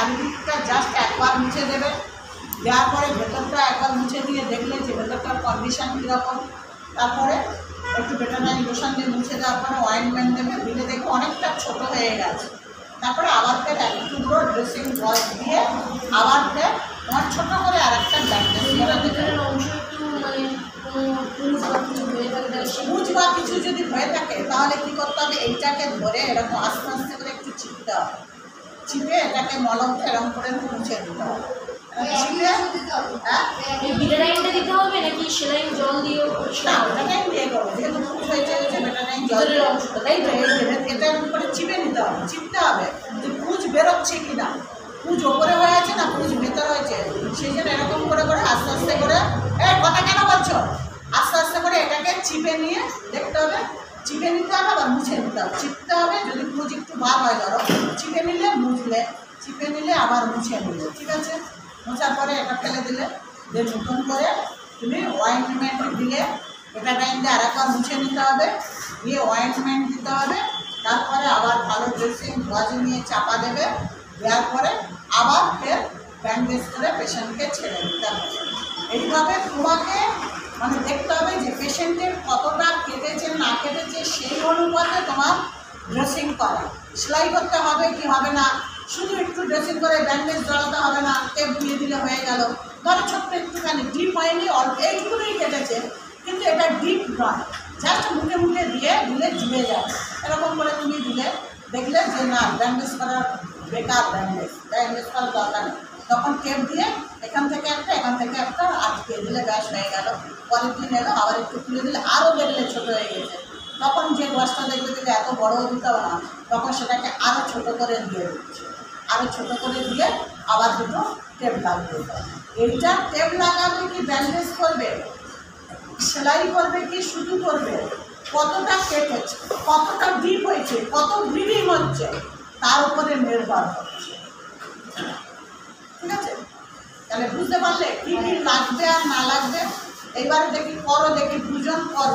চারিদিকটা জাস্ট একবার মুছে দেবে। দেওয়ার পরে ভেতরটা একবার মুছে দিয়ে দেখলে যে ভেতরটার কন্ডিশন কীরকম। তারপরে একটু বেটানাইন লোশন দিয়ে মুছে দেওয়ার পরে অয়েন্টমেন্ট দেবে, দিলে দেখবে অনেকটা ছোটো হয়ে গেছে। তারপরে আবার ফের এক টুকরো ড্রেসিং ব্রাশ দিয়ে আবার ফের তোমার ছোটো করে আর একটা ব্যান্ডেজ পুঁজ বা কিছু যদি হয়ে থাকে তাহলে কী করতে হবে, এইটাকে ধরে এরকম আস্তে আস্তে করে একটু চিপতে হবে। চিপে এটাকে মলম এরকম করে মুছে দিতে হবে। দিতে হবে নাকি সেলাই জল দিয়েও? না, বেটানাইন দিয়ে করো, যেহেতু পুঁজ হয়েছে বেটানাইন জলের অংশটা, তাই তো এটা করে চিপে নিতে হবে, চিপতে হবে যে পুঁজ বেরোচ্ছে কিনা, পুঁজ ওপরে হয়ে আছে না পুঁজ ভেতর হয়েছে, সেই জন্য এরকম করে করে আস্তে আস্তে করে কথা কেন বলছো, আস্তে আস্তে করে এটাকে চিপে নিয়ে দেখতে হবে, চিপে নিতে হবে আবার মুছে নিতে হবে, চিপতে হবে। যদি পুঁজ একটু বার হয় ধরো, চিপে নিলে মুছলে, চিপে নিলে আবার মুছে নিলে, ঠিক আছে। মোছার পরে এটা ফেলে দিলে, যে নতুন করে তুমি অয়েন্টমেন্ট দিলে, বেটানাইন দিয়ে আরেকবার মুছে নিতে হবে, দিয়ে অয়েন্টমেন্ট দিতে হবে। তারপরে আবার ভালো ড্রেসিং ব্রাশ নিয়ে চাপা দেবে, দেওয়ার পরে আবার ফের ব্যান্ডেজ করে পেশেন্টকে ছেড়ে দিতে হবে। এইভাবে তোমাকে মানে দেখতে হবে যে পেশেন্টের কতটা কেটেছে না কেটেছে, সেই অনুপাতে তোমার ড্রেসিং করা। সেলাই করতে হবে কি হবে না, শুধু একটু ড্রেসিং করে ব্যান্ডেজ জড়াতে হবে না, টেপ দিয়ে দিলে হয়ে গেল। ধরো ছোট্ট একটুখানি ডিপ হয়নি, অল্প এইটুকুই কেটেছে, কিন্তু এটা ডিপ নয়, জাস্ট মুখে মুখে দিয়ে দিলে জুড়ে যাবে। এরকম করে তুমি দিলে দেখলে যে না ব্যান্ডেজ করার বেকার, ব্যান্ডেজ করার দরকার নেই, তখন টেপ দিয়ে এখান থেকে একটা এখান থেকে একটা আটকে দিলে ব্যাস হয়ে গেল। পরের দিন এলো আবার একটু তুলে দিলে আরও দেখলে ছোটো হয়ে গেছে, তখন যে ব্রাশটা দেখবে দিলে এত বড়ও দিতে হবে না, তখন সেটাকে আরও ছোটো করে দিয়ে দিচ্ছে, আরও ছোটো করে দিয়ে আবার দুটো টেপ লাগিয়ে দিতে হবে। এইটা টেপ লাগাবে কি ব্যান্ডেজ করবে, সেলাই করবে কি শুধু করবে, কতটা কেটেছে, কতটা ডিপ হয়েছে, কত ব্লিডিং হচ্ছে, তার উপরে নির্ভর হচ্ছে, ঠিক আছে। তাহলে বুঝতে পারলে কী কী লাগবে আর না লাগবে। এবারে দেখি করো, দেখি দুজন করো।